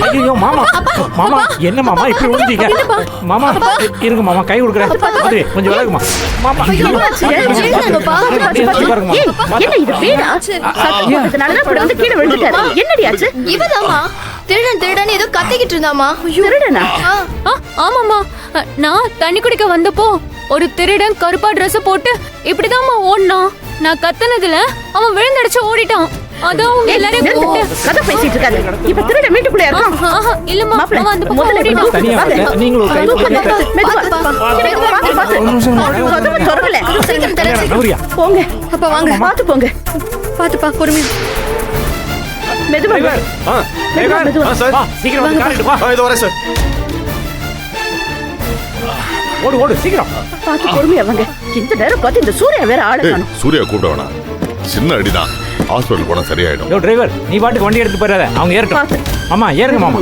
ஐயோ மாமா மாமா என்ன மாமா இப்படி விழுந்தீங்க மாமா இருங்க மாமா கை கொடுக்குறேன் அது கொஞ்சம் விலகுமா மாமா என்ன இது வீடா? சத்தம் போட்டதுனால இப்படி வந்து கீழே விழுந்துட்டாரு. என்னடி ஆச்சு? இவதாமா திருடன் ஏதோ கத்திக்கிட்டு இருந்தாமா. திருடனா? ஆமாமா, நான் தண்ணி குடிக்க வந்தப்போ ஒரு திருடன் கருப்பா Dress போட்டு இப்படிதாம்மா ஓடினான். நான் கத்துனதுல அவன் விழுந்தடிச்சு ஓடிட்டான். அதான் அவங்க எல்லாரையும் கூப்பிட்டு கதை பேசிட்டு இருக்காரு. இப்ப திருடன் வீட்டுக்குள்ள இருக்கான். இல்லம்மா, அவன் அந்த பக்கம் ஓடிட்டான். தனியா நீங்களும் கை நௌரியா போங்க. அப்ப வாங்க. பாத்து போங்க. பாத்துப்பா பொறுமையா. மெதுவா மெதுவா. வா சீக்கிரம் வந்து கார் எடுத்து வா. இதோ வரேன் சார். ஓடு ஓடு சீக்கிரம். பாத்து பொறுமையா வாங்க. இந்த நேரம் பார்த்து இந்த சூர்யா வேற ஆள காணோம். சூர்யா கூப்பிட வேணாம், சின்ன அடிதான், ஹாஸ்பிட்டல் போனா சரியாயிடும். டிரைவர் நீ பாட்டுக்கு வண்டி எடுத்து போயிடாத, அவங்க ஏறட்டும். பாத்து. மாமா ஏறுங்க மாமா.